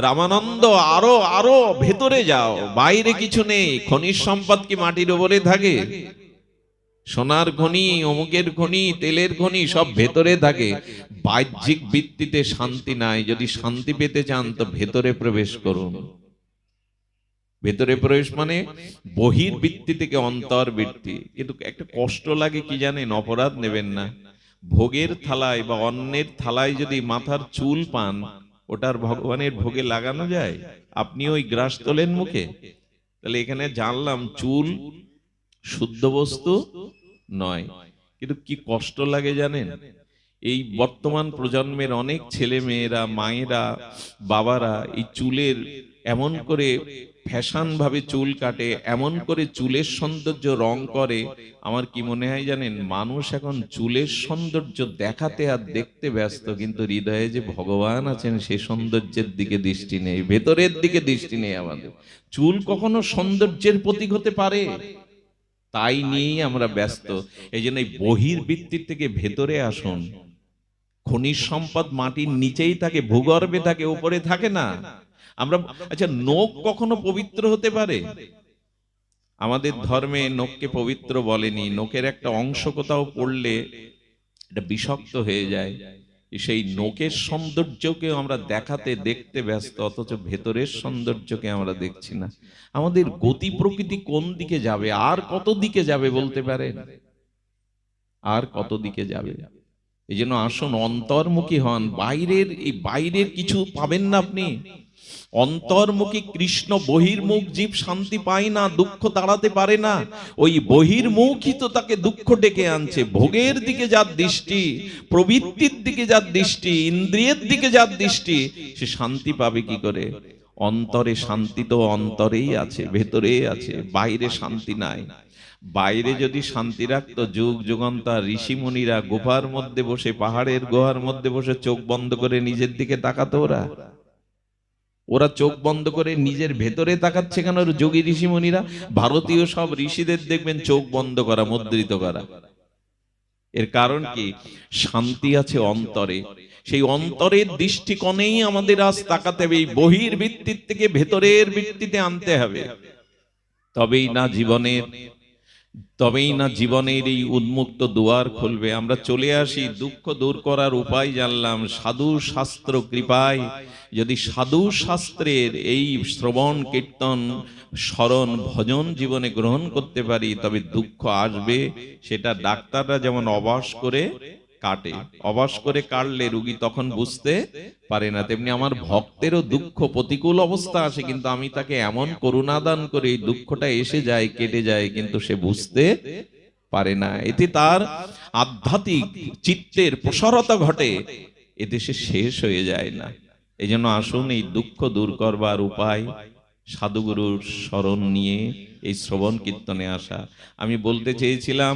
রামানন্দ, আরো আরো ভেতরে যাও, বাইরে কিছু নেই। খনিজ সম্পদ কি মাটির উপরে থাকে? সোনার খনি, অমুকের খনি, তেলের খনি সব ভেতরে থাকে, বাহ্যিক ভিত্তিতে শান্তি নাই। যদি শান্তি পেতে চান তো ভেতরে প্রবেশ করুন। ভেতরে প্রবেশ মানে বহির বৃত্তি থেকে অন্তর বৃত্তি। কিন্তু একটা কষ্ট লাগে কি জানেন, অপরাধ নেবেন না, ভোগের থালায় বা অন্যের থালায় যদি মাথার চুল পান, ওটার ভগবানের ভোগে লাগানো যায়? আপনি ওই গ্রাস তোলেন মুখে? তাহলে এখানে জানলাম চুল শুদ্ধ বস্তু নয়। কিন্তু কি কষ্ট লাগে জানেন, এই বর্তমান প্রজন্মের অনেক ছেলে মেয়েরা, মায়েরা, বাবারা এই চুলের এমন করে ফ্যাশন ভাবে চুল কাটে, এমন করে চুলের সৌন্দর্য রং করে। আমার কি মনে হয় জানেন, মানুষ এখন চুলের সৌন্দর্য দেখাতে আর দেখতে ব্যস্ত, কিন্তু হৃদয়ে যে ভগবান আছেন সেই সৌন্দর্যের দিকে দৃষ্টি নেই, ভেতরের দিকে দৃষ্টি নেই আমাদের। চুল কখনো সৌন্দর্যের প্রতীক হতে পারে? তাই নিয়েই আমরা ব্যস্ত। এই জন্য এই বহির্বৃত্তির থেকে ভেতরে আসুন। খনিজ সম্পদ মাটির নিচেই থাকে, ভূগর্ভে থাকে, উপরে থাকে না। আমরা আচ্ছা, নখ কখনো পবিত্র হতে পারে? আমাদের ধর্মে নখকে পবিত্র বলেনি। নখের একটা অংশ কোথাও পড়লে এটা বিষাক্ত হয়ে যায়। সেই নখের সৌন্দর্যকে আমরা দেখাতে দেখতে ব্যস্ত, অথচ ভেতরের সৌন্দর্যকে আমরা দেখছি না। আমাদের গতি প্রকৃতি কোন দিকে যাবে, আর কত দিকে যাবে বলতে পারেন? আর কত দিকে যাবে? এই জন্য আসুন অন্তর্মুখী হন। বাইরের কিছু পাবেন না আপনি। অন্তর্মুখী কৃষ্ণ, বহির্মুখ জীব শান্তি পায় না, দুঃখ তাড়াতে পারে না। ওই বহির্মুখী তো তাকে দুঃখ ডেকে আনছে। ভোগের দিকে যার দৃষ্টি, প্রবৃত্তির দিকে যার দৃষ্টি, ইন্দ্রিয়ের দিকে যার দৃষ্টি, সে শান্তি পাবে কি করে? অন্তরে শান্তি তো অন্তরেই আছে, ভেতরেই আছে, বাইরে শান্তি নাই। বাইরে যদি শান্তি রাখতো, যুগ যুগান্তর ঋষিমুনিরা গুহার মধ্যে বসে, পাহাড়ের গুহার মধ্যে বসে চোখ বন্ধ করে নিজের দিকে তাকাতো। ওরা চোখ বন্ধ করে নিজের ভেতরে তাকাচ্ছে কেন? যোগী ঋষিমুনিরা, ভারতীয় সব ঋষিদের দেখবেন চোখ বন্ধ করা, মুদ্রিত করা। এর কারণ কি? শান্তি আছে অন্তরে। সেই অন্তরের দৃষ্টিকোণেই আমাদের আজ তাকাতে হবে। এই বহির্বৃত্তির থেকে ভেতরের বৃত্তিতে আনতে হবে, তবেই না জীবনের এই উন্মুক্ত দুয়ার খুলবে। আমরা চলে আসি, দুঃখ দূর করার উপায় জানলাম সাধু শাস্ত্র কৃপায়। যদি সাধু শাস্ত্রের এই শ্রবণ কীর্তন স্মরণ ভজন জীবনে গ্রহণ করতে পারি, তবে দুঃখ আসবে। সেটা ডাক্তাররা যেমন অবাস করে কাটে, অবাস করে কাটলে রোগী তখন বুঝতে পারে না, তেমনি আমার ভক্তেরও দুঃখ প্রতিকূল অবস্থা আসে, কিন্তু আমি তাকে এমন করুণা দান করে এই দুঃখটা এসে যায়, কেটে যায়, কিন্তু সে বুঝতে পারে না। এতে তার আধ্যাত্মিক চিত্তের প্রসারতা ঘটে, এতে সে শেষ হয়ে যায় না। এই জন্য আসুন এই দুঃখ দূর করবার উপায় সাধুগুরুর শরণ নিয়ে এই শ্রবণ কীর্তনে আসা। আমি বলতে চেয়েছিলাম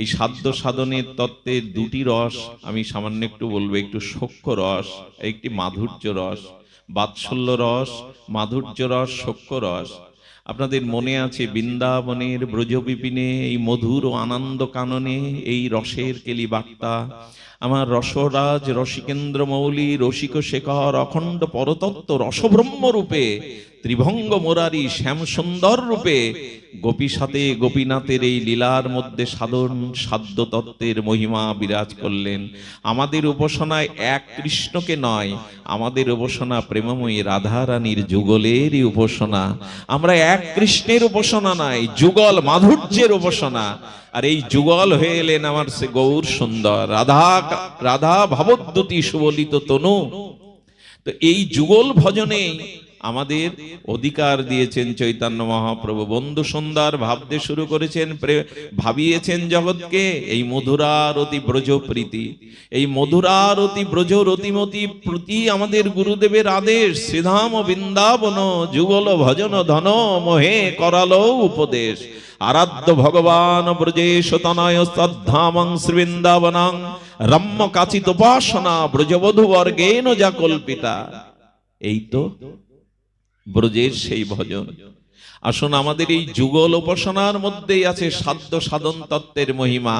এই সাধ্য সাধনের তত্ত্বের দুটি রস আমি সামান্য একটু বলবো। একটু সখ্য রস, একটি মাধুর্য রস। বাৎসল্য রস, মাধুর্য রস, সখ্য রস। আপনাদের মনে আছে বৃন্দাবনের ব্রজবিপিনে এই মধুর ও আনন্দ কাননে এই রসের কেলি বার্তা। আমার রসরাজ রসিকেন্দ্র মৌলি রসিক শেখর অখণ্ড পরতত্ত্ব রসব্রহ্ম রূপে ত্রিভঙ্গ মুরারি শ্যাম সুন্দর রূপে গোপী সাথে গোপীনাথের এই লীলার মধ্যে সাধন সাধ্য তত্ত্বের মহিমা বিরাজ করলেন। আমাদের উপাসনায় এক কৃষ্ণকে নয়, আমাদের উপাসনা প্রেমময়ী রাধা রানীর যুগলেরই উপাসনা। আমরা এক কৃষ্ণের উপাসনা নয়, যুগল মাধুর্যের উপাসনা। আর এই যুগল হয়ে এলেন আমার সে গৌর সুন্দর রাধা ভাবদ্যুতি সুবলিত তনু। তো এই যুগল ভজনে আমাদের অধিকার দিয়েছেন চৈতন্য মহাপ্রভু। বন্ধু সুন্দর ভাবতে শুরু করেছেন, ভাবিয়েছেন জগৎকে এই মধুরারতি ব্রজ প্রীতি। এই মধুরারতি ব্রজ রতিমতি প্রতি আমাদের গুরুদেবের আদেশ। শ্রীধাম বৃন্দাবন যুগল ভজন ধন মোহে করালো উপদেশ। আরাধ্য ভগবান ব্রজেশ তনয় শ্রদ্ধামং শ্রীবৃন্দাবনং রম্য কাচিত উপাসনা ব্রজবধূ বর্গেন যা কল্পিতা। এই তো ব্রজের সেই ভজন। আসুন আমাদের এই যুগল উপাসনার মধ্যেই আছে সাধ্য সাধন তত্ত্বের মহিমা,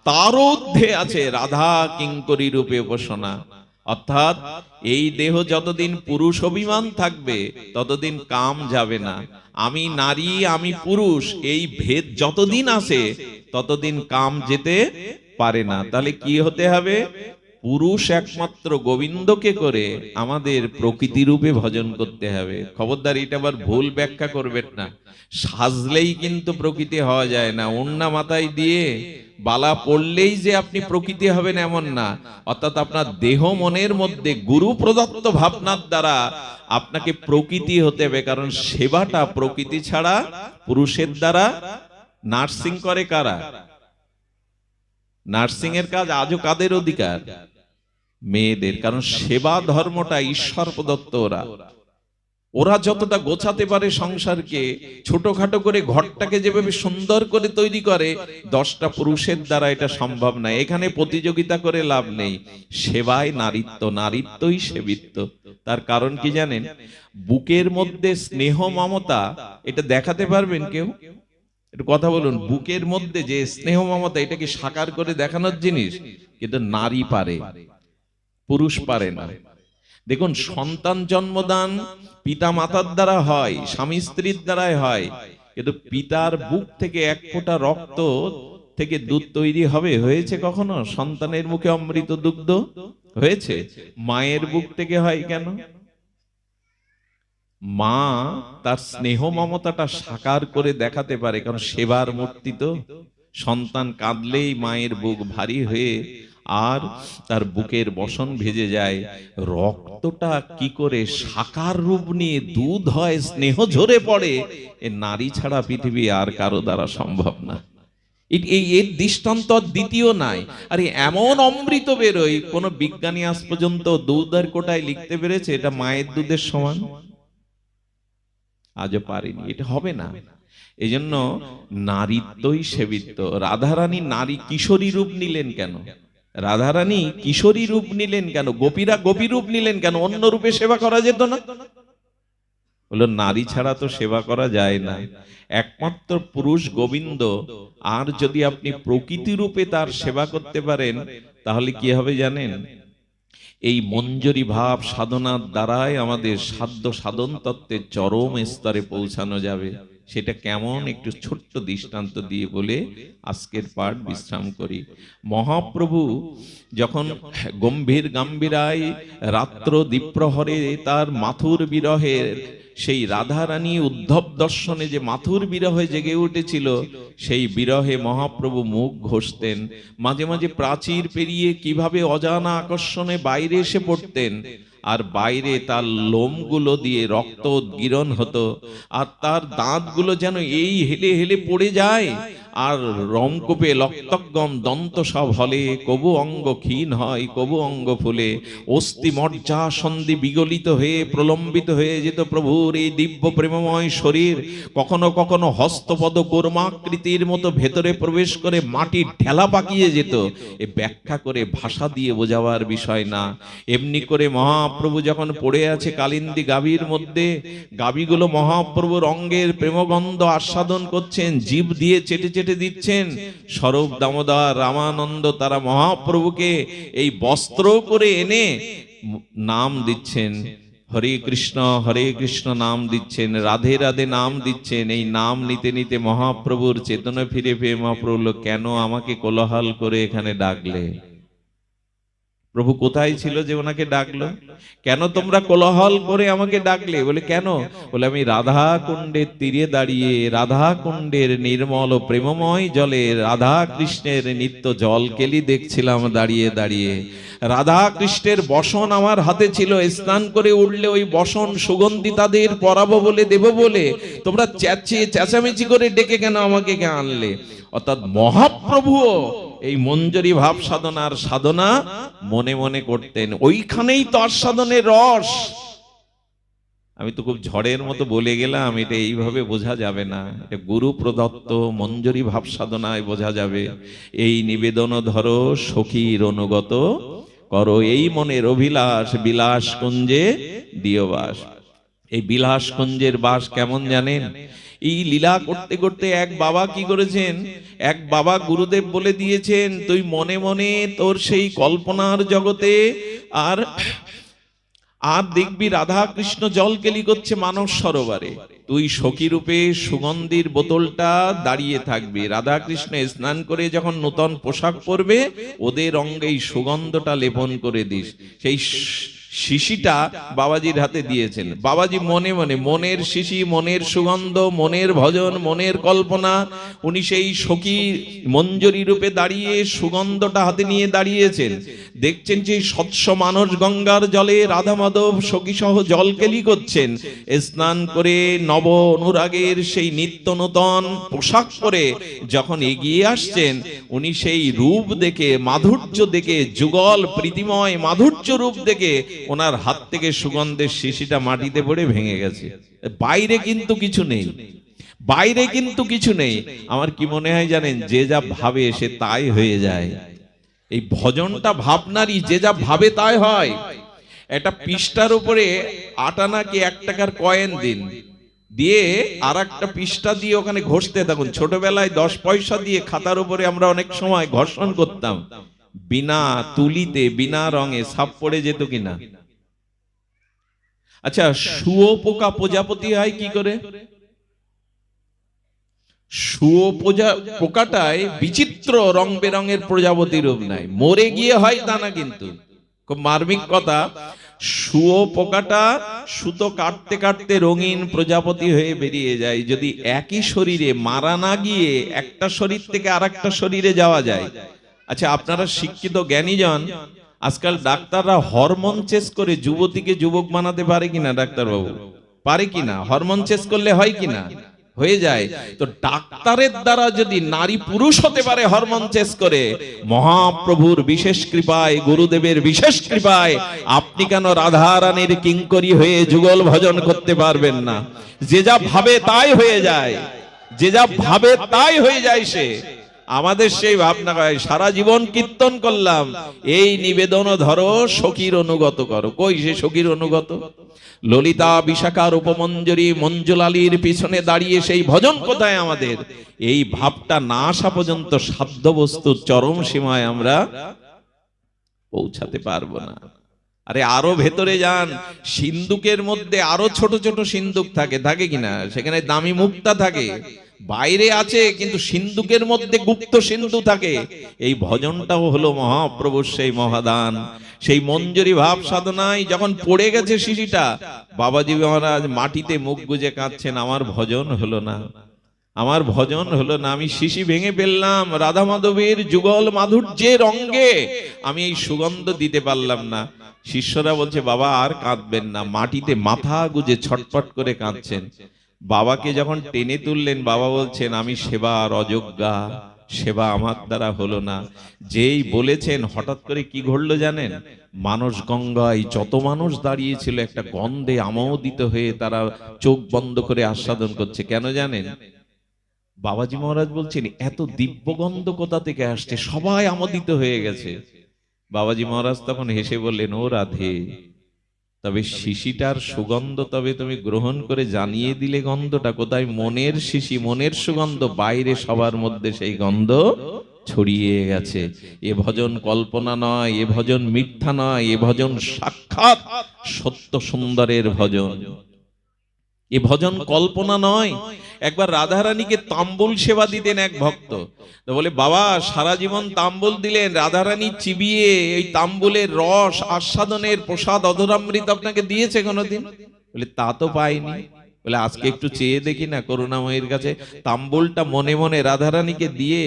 তার ঊর্ধ্বে আছে রাধা কিঙ্করী রূপে উপাসনা। অর্থাৎ এই দেহ যতদিন পুরুষ অভিমান থাকবে ততদিন কাম যাবে না, আমি নারী আমি পুরুষ এই ভেদ যতদিন আছে ততদিন কাম যেতে পারে না। তাহলে কি হতে হবে? পুরুষ একমাত্র গোবিন্দকে করে আমাদের প্রকৃতি রূপে ভজন করতে হবে। খবরদার এটা আবার ভুল ব্যাখ্যা করবেন না। সাজলেই কিন্তু প্রকৃতি হওয়া যায় না। ওড়না মাথায় দিয়ে বালা পড়লেই যে আপনি প্রকৃতি হবেন এমন না। অর্থাৎ আপনার দেহ মনের মধ্যে গুরু প্রদত্ত ভাবনার দ্বারা আপনাকে প্রকৃতি হতে হবে। কারণ সেবাটা প্রকৃতি ছাড়া পুরুষের দ্বারা। নার্সিং করে কারা? নার্সিং এর কাজ আজও কাদের অধিকার? মেয়েদের। কারণ সেবা ধর্মটা ঈশ্বর প্রদত্ত। ওরা যতটা গোছাতে পারে সংসারকে, ছোটখাটো করে ঘরটাকে যেভাবে সুন্দর করে তৈরি করে, 10টা পুরুষের দ্বারা এটা সম্ভব না। এখানে প্রতিযোগিতা করে লাভ নেই। সেবায় নারীত্ব, নারীত্বই সেবিত্ব। তার কারণ কি জানেন? বুকের মধ্যে স্নেহ মমতা এটা দেখাতে পারবেন কেউ? একটু কথা বলুন। বুকের মধ্যে যে স্নেহ মমতা, এটা কি সাকার করে দেখানোর জিনিস? কিন্তু নারী পারে, পুরুষ পারে না। দেখুন, সন্তান জন্মদান পিতা মাতার দ্বারা হয়, স্বামী স্ত্রীর দ্বারাই হয়। কিন্তু পিতার বুক থেকে এক ফোঁটা রক্ত থেকে দুধ তৈরি হবে? হয়েছে কখনো? সন্তানের মুখে অমৃত দুগ্ধ হয়েছে? মায়ের বুক থেকে হয় কেন? মা তার স্নেহ মমতাটা সাকার করে দেখাতে পারে, কারণ সেবার মূর্তি তো। সন্তান কাঁদলেই মায়ের বুক ভারী হয়ে আর তার বুকের বসন ভেজে যায়। রক্তটা কি করে সাকার রূপ নিয়ে দুধ হয়, স্নেহ ঝরে পড়ে, এ নারী ছাড়া পৃথিবী আর কারো দ্বারা সম্ভব না। এর দৃষ্টান্ত দ্বিতীয় নাই। আরে এমন অমৃত বেরোয়, কোন বিজ্ঞানী আজ পর্যন্ত দুধের কোটায় লিখতে পেরেছে এটা মায়ের দুধের সমান? আজও পারেনি। এটা হবে না। এই জন্য নারীত্বই সেবিত্ব। রাধারানী নারী কিশোরী রূপ নিলেন কেন? রাধারানী কিশোরী রূপ নিলেন কেন? গোপীরা গোপী রূপ নিলেন কেন? অন্য রূপে সেবা করা যেত না? বললো নারী ছাড়া তো সেবা করা যায় না। একমাত্র পুরুষ গোবিন্দ। আর যদি আপনি প্রকৃতি রূপে তার সেবা করতে পারেন, তাহলে কি হবে জানেন? এই মঞ্জরি ভাব সাধনার দ্বারাই আমাদের সাধ্য সাধন তত্ত্বের চরম স্তরে পৌঁছানো যাবে। সেটা কেমন একটু ছোট্ট দৃষ্টান্ত দিয়ে বলে আজকের পাঠ বিশ্রাম করি। মহাপ্রভু যখন গম্ভীর গাম্ভীরায় রাত্র দ্বীপ্রহরে তার মাথুর বিরহের সেই রাধারানী উদ্ধব দর্শনে যে মাথুর বিরহে জেগে উঠেছিল, সেই বিরহে মহাপ্রভু মুখ ঘষতেন। মাঝে মাঝে প্রাচীর পেরিয়ে কিভাবে অজানা আকর্ষণে বাইরে এসে পড়তেন, আর বাইরে তার লোমগুলো দিয়ে রক্ত উদ্গীরণ হতো, আর তার দাঁতগুলো যেন এই হেলে হেলে পড়ে যায়, আর রমকূপে লক্তগম দন্ত সব হলে, কবু অঙ্গ ক্ষীণ হয়, কবু অঙ্গ ফুলে, অস্থি মজ্জা সন্ধি বিগলিত হয়ে প্রলম্বিত হয়ে যেত প্রভুর এই দিব্য প্রেমময় শরীর। কখনো কখনো হস্তপদ কর্মাকৃতির মতো ভেতরে প্রবেশ করে মাটির ঢেলা পাকিয়ে যেত। এ ব্যাখ্যা করে ভাষা দিয়ে বোঝাবার বিষয় না। এমনি করে মহাপ্রভু যখন পড়ে আছে কালিন্দী গাভীর মধ্যে, গাভীগুলো মহাপ্রভুর অঙ্গের প্রেমগন্ধ আস্বাদন করছেন, জীব দিয়ে চেটে চেটে দিচ্ছেন। স্বরূপ দামোদর রামানন্দ তারা মহাপ্রভুকে এই বস্ত্র করে এনে নাম দিচ্ছেন, হরে কৃষ্ণ নাম দিচ্ছেন, রাধে রাধে নাম দিচ্ছেন। এই নাম নিতে নিতে মহাপ্রভুর চেতনা ফিরে পেয়ে মহাপ্রভু বলল, কেন আমাকে কোলাহল করে এখানে ডাকলে? প্রভু কোথায় ছিল যে ওনাকে ডাকলো? কেন তোমরা কোলাহল করে আমাকে ডাকলে? বলে কেন? বলে আমি রাধা কুণ্ডের তীরে দাঁড়িয়ে রাধা কুণ্ডের নির্মল প্রেমময় জলে রাধা কৃষ্ণের নিত্য জল কেলি দেখছিলাম দাঁড়িয়ে দাঁড়িয়ে। রাধা কৃষ্ণের বসন আমার হাতে ছিল, স্নান করে উঠলে ওই বসন সুগন্ধি তাদের পরাবো বলে দেব বলে তোমরা চেঁচামেচি করে ডেকে কেন আমাকে আনলে? অর্থাৎ মহাপ্রভুও এই মঞ্জরি ভাব সাধনার সাধনা মনে মনে করতেন। ওইখানেই তো আস্বাদনের রস। আমি তো খুব ঝড়ের মতো বলে গেলাম, এটা এইভাবে বোঝা যাবে না। এটা গুরু প্রদত্ত মঞ্জরি ভাব সাধনায় বোঝা যাবে। এই নিবেদন ধরো সখীর অনুগত করো, এই মনের অভিলাষ বিলাস কুঞ্জে দিও বাস। এই বিলাস কুঞ্জের বাস কেমন জানেন? এই লীলা করতে করতে এক বাবা কি করেছেন, এক বাবা গুরুদেব বলে দিয়েছেন, তুই মনে মনে তোর সেই কল্পনার জগতে আর দেখবি রাধা কৃষ্ণ জল কেলি করছে মানস সরোবরে, তুই সখী রূপে সুগন্ধির বোতলটা দাঁড়িয়ে থাকবে, রাধা কৃষ্ণ স্নান করে যখন নূতন পোশাক পরবে ওদের অঙ্গে এই সুগন্ধটা লেপন করে দিস। সেই শিশিটা বাবাজির হাতে দিয়েছেন। বাবাজি মনে মনে মনের শিশি, মনের সুগন্ধ, মনের ভজন, মনের কল্পনা, উনি সেই সখী মঞ্জরি রূপে দাঁড়িয়ে সুগন্ধটা হাতে নিয়ে দাঁড়িয়েছেন। দেখছেন যে স্বচ্ছ মানস গঙ্গার জলে রাধা মাধব সখী সহ জলকেলি করছেন। স্নান করে নব অনুরাগের সেই নিত্য নূতন পোশাক পরে যখন এগিয়ে আসছেন, উনি সেই রূপ দেখে, মাধুর্য দেখে, যুগল প্রীতিময় মাধুর্য রূপ দেখে ওনার হাত থেকে সুগন্ধের শিশিটা মাটিতে পড়ে ভেঙে গেছে। বাইরে কিন্তু কিছু নেই, বাইরে কিন্তু কিছু নেই। আমার কি মনে হয় জানেন, যে যা ভাবে সে তাই হয়ে যায়। এই ভজনটা ভাবনারই, যে যা ভাবে তাই হয়। একটা পৃষ্ঠার উপরে 8 আনা কি 1 টাকার কয়েন দিন, দিয়ে আর একটা পৃষ্ঠা দিয়ে ওখানে ঘষতে থাকুন। ছোটবেলায় 10 পয়সা দিয়ে খাতার উপরে আমরা অনেক সময় ঘর্ষণ করতাম, বিনা তুলিতে বিনা রঙে ছাপ পড়ে যেত কিনা? আচ্ছা, শুয়োপোকা প্রজাপতি হয় কি করে? পোকাটায় বিচিত্র রং বেরঙের প্রজাপতি রূপ নাই, মরে গিয়ে হয় তা না, কিন্তু খুব মার্মিক কথা। শুয়োপোকাটা সুতো কাটতে কাটতে রঙিন প্রজাপতি হয়ে বেরিয়ে যায়। যদি একই শরীরে মারা না গিয়ে একটা শরীর থেকে আর একটা শরীরে যাওয়া যায়। আচ্ছা, আপনারা শিক্ষিত জ্ঞানীজন, আজকাল ডাক্তাররা হরমোন চেঞ্জ করে যুবতীকে যুবক বানাতে পারে কিনা? ডাক্তারবাবু পারে কিনা? হরমোন চেঞ্জ করলে হয় কিনা? হয়ে যায়। তো ডাক্তারের দ্বারা যদি নারী পুরুষ হতে পারে হরমোন চেঞ্জ করে, মহাপ্রভুর বিশেষ কৃপায়, গুরুদেবের বিশেষ কৃপায় আপনি কেন রাধা রানীর কিঙ্করী হয়ে যুগল ভজন করতে পারবেন না? যে যা ভাবে তাই হয়ে যায়, যে যা ভাবে তাই হয়ে যায়। সে আমাদের সেই ভাবনা হয়, সারা জীবন কীর্তন করলাম, এই নিবেদন ধরো সখীর অনুগত করো। কই সে সখীর অনুগত? ললিতা বিশাখার উপমঞ্জরি মঞ্জুলালির পিছনে দাঁড়িয়ে সেই ভজন কোথায় আমাদের? এই ভাবটা না আসা পর্যন্ত সাধ্য বস্তুর চরম সীমায় আমরা পৌঁছাতে পারবো না। আরে আরো ভেতরে যান, সিন্ধুকের মধ্যে আরো ছোট ছোট সিন্ধুক থাকে, থাকে কিনা? সেখানে দামি মুক্তা থাকে, বাইরে আছে, কিন্তু সিন্ধুকের মধ্যে গুপ্ত সিন্ধু থাকে। এই ভজনটাও হলো মহাপ্রভুর সেই মহাদান। সেই মঞ্জরি ভাব সাধনায় যখন পড়ে গেছে শিশিটা, বাবাজি মহারাজ মাটিতে মুখ গুজে কাঁদছেন, আমার ভজন হলো না, আমার ভজন হলো না, আমি শিশি ভেঙে ফেললাম, রাধা মাধবের যুগল মাধুর্যের অঙ্গে আমি এই সুগন্ধ দিতে পারলাম না। শিষ্যরা বলছে, বাবা আর কাঁদবেন না। মাটিতে মাথা গুজে ছটফট করে কাঁদছেন। বাবাকে যখন টেনে তুললেন, বাবা বলছেন, আমি সেবার অযোগ্যা, সেবা আমার দ্বারা হলো না। যেই বলেছেন, হঠাৎ করে কি ঘটলো জানেন? মানস গঙ্গায় যত মানুষ দাঁড়িয়েছিল একটা গন্ধে আমোদিত হয়ে তারা চোখ বন্ধ করে আস্বাদন করছে। কেন জানেন? বাবাজি মহারাজ বলছেন, এত দিব্য গন্ধ কোথা থেকে আসছে? সবাই আমোদিত হয়ে গেছে। বাবাজি মহারাজ তখন হেসে বললেন, ও রাধে, তবে শিশিটার সুগন্ধ তবে তুমি গ্রহণ করে জানিয়ে দিলে গন্ধটা কোথায়। মনের শিশি, মনের সুগন্ধ, বাইরে সবার মধ্যে সেই গন্ধ ছড়িয়ে গেছে। এ ভজন কল্পনা নয়, এ ভজন মিথ্যা নয়, এ ভজন সাক্ষাৎ সত্য সুন্দরের ভজন। এ ভজন কল্পনা নয়। একবার রাধারানীকে তাম্বুল সেবা দিতেন এক ভক্ত। তো বলে, বাবা সারা জীবন তাম্বুল দিলেন, রাধারানী চিবিয়ে এই তাম্বুলের রস আস্বাদনের প্রসাদ অধরামৃত আপনাকে দিয়েছে কোনোদিন? বলে, তা তো পাইনি। বলে, আজকে একটু চেয়ে দেখি না করুণাময়ীর কাছে। তাম্বুলটা মনে মনে রাধারানীকে দিয়ে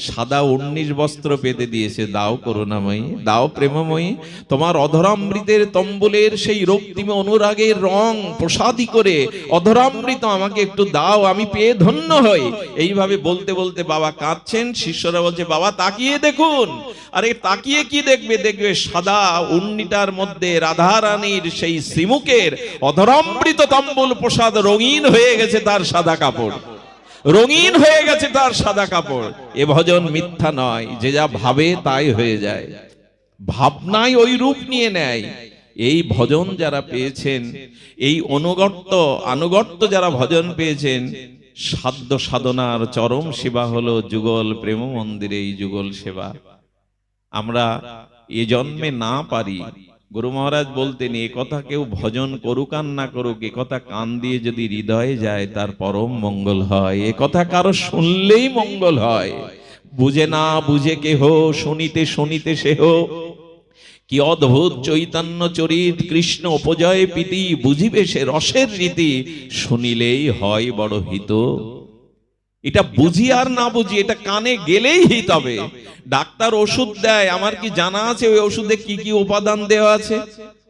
সাদা 19 বস্ত্র পেতে দিয়েছে। দাও করুণাময়ী, দাও প্রেমময়ী, তোমার অধরামৃতের তম্বুলের সেই রক্তিম অনুরাগের রং প্রসাদী করে অধরামৃত আমাকে একটু দাও, আমি পেয়ে ধন্য হই। এইভাবে বলতে বলতে বাবা কাঁদছেন। শিষ্যরা বলছে, বাবা তাকিয়ে দেখুন। আরে তাকিয়ে কি দেখবে? দেখবে সাদা 19টার মধ্যে রাধারানীর সেই শ্রীমুখের অধরামৃত তম্বুল প্রসাদ রঙিন হয়ে গেছে তার সাদা কাপড়, রঙিন হয়ে গেছে তার সাদা কাপড়। এ ভজন মিথ্যা নয়, যে যা ভাবে তাই হয়ে যায়, ভাবনাই ওই রূপ নিয়ে নেয়। এই ভজন যারা পেয়েছেন, এই আনুগত্য যারা ভজন পেয়েছেন, সাধ্য সাধনার চরম সেবা হলো যুগল প্রেম মন্দিরে এই যুগল সেবা। আমরা এ জন্মে না পারি, গুরু মহারাজ বলতেন, এ কথা কেউ ভজন করুক আর না করুক, এ কথা কান দিয়ে যদি হৃদয়ে যায় তার পরম মঙ্গল হয়। এ কথা কারো শুনলেই মঙ্গল হয়। বুঝে না বুঝে কেহ, শুনিতে শুনিতে সেহ, কি অদ্ভুত চৈতন্য চরিত, কৃষ্ণ উপজয় প্রীতি, বুঝিবে সে রসের রীতি, শুনিলেই হয় বড় হিত। এটা বুঝি আর না বুঝি, এটা কানে গেলেই হিত হবে। ডাক্তার ওষুধ দেয়, আমার কি জানা আছে ওই ওষুধে কি কি উপাদান দেওয়া আছে?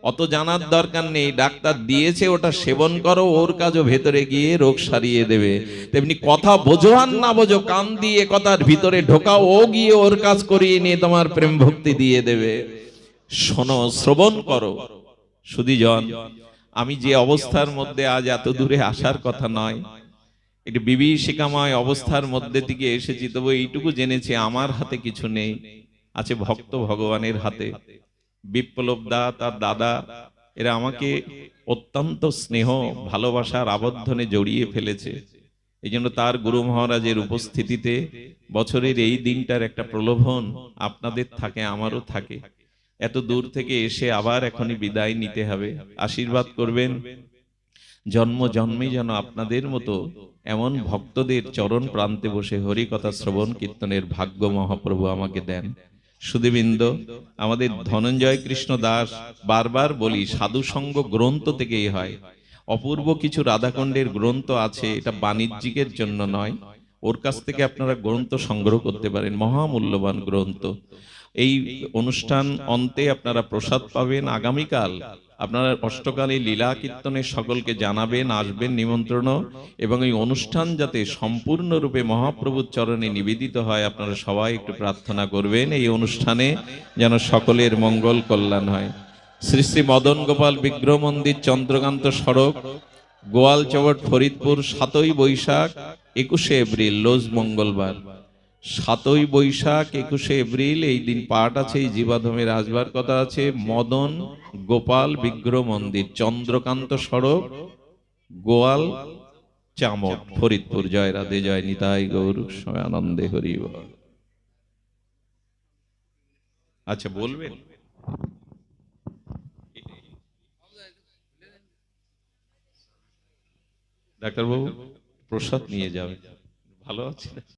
অত জানার দরকার নেই। ডাক্তার দিয়েছে, ওটা সেবন করো, ওর কাজও ভেতরে গিয়ে রোগ সারিয়ে দেবে। তেমনি কথা বোঝো আর না বোঝো, কান দিয়ে কথার ভিতরে ঢোকাও, ও গিয়ে ওর কাজ করিয়ে নিয়ে তোমার প্রেম ভক্তি দিয়ে দেবে। শোনো, শ্রবণ করো। সুধীজন, আমি যে অবস্থার মধ্যে আজ এত দূরে আসার কথা নয়, একটি বিভীষিকাময় অবস্থার মধ্যে থেকে এসেছি, তবু এইটুকু জেনেছি আমার হাতে কিছু নেই, আছে ভক্ত ভগবানের হাতে। বিপ্লব দা, তার দাদা, এরা আমাকে অত্যন্ত স্নেহ ভালোবাসার আবদ্ধনে জড়িয়ে ফেলেছে। এই জন্য তার গুরু মহারাজের উপস্থিতিতে বছরের এই দিনটার একটা প্রলোভন আপনাদের থাকে, আমারও থাকে। এত দূর থেকে এসে আবার এখনই বিদায় নিতে হবে। আশীর্বাদ করবেন জন্ম জন্মে যেন আপনাদের মতো এমন ভক্তদের চরণ প্রান্তে বসে হরি কথা শ্রবণ কীর্তনের ভাগ্য মহাপ্রভু আমাকে দেন। সুধীবৃন্দ, আমাদের ধনঞ্জয় কৃষ্ণ দাস, বারবার বলি, সাধু সঙ্গ গ্রন্থ থেকেই হয়। অপূর্ব কিছু রাধাকুণ্ডের গ্রন্থ আছে, এটা বাণিজ্যিকের জন্য নয়। ওর কাছ থেকে আপনারা গ্রন্থ সংগ্রহ করতে পারেন, মহামূল্যবান গ্রন্থ। এই অনুষ্ঠান অন্তে আপনারা প্রসাদ পাবেন। আগামীকাল আপনারা অষ্টকালী লীলা কীর্তনের সকলকে জানাবেন, আসবেন নিমন্ত্রণ। এবং এই অনুষ্ঠান যাতে সম্পূর্ণরূপে মহাপ্রভুর চরণে নিবেদিত হয়, আপনারা সবাই একটু প্রার্থনা করবেন এই অনুষ্ঠানে যেন সকলের মঙ্গল কল্যাণ হয়। শ্রী শ্রী মদন গোপাল বিগ্রহ মন্দির, চন্দ্রকান্ত সড়ক, গোয়াল চবট, ফরিদপুর। 7ই বৈশাখ 21শে এপ্রিল, রোজ মঙ্গলবার। 7ই বৈশাখ 21শে এপ্রিল এই দিন পাঠ আছে, এই জীবাধমে আসবার কথা আছে। মদন গোপাল বিগ্রহ মন্দির, চন্দ্রকান্ত সড়ক, গোয়াল চামট, ফরিদপুর। জয় রাধে, জয় নিতাই গৌর আনন্দে হরি বল। আচ্ছা, বলবেন ডাক্তারবাবু, প্রসাদ নিয়ে যাবেন। ভালো আছে?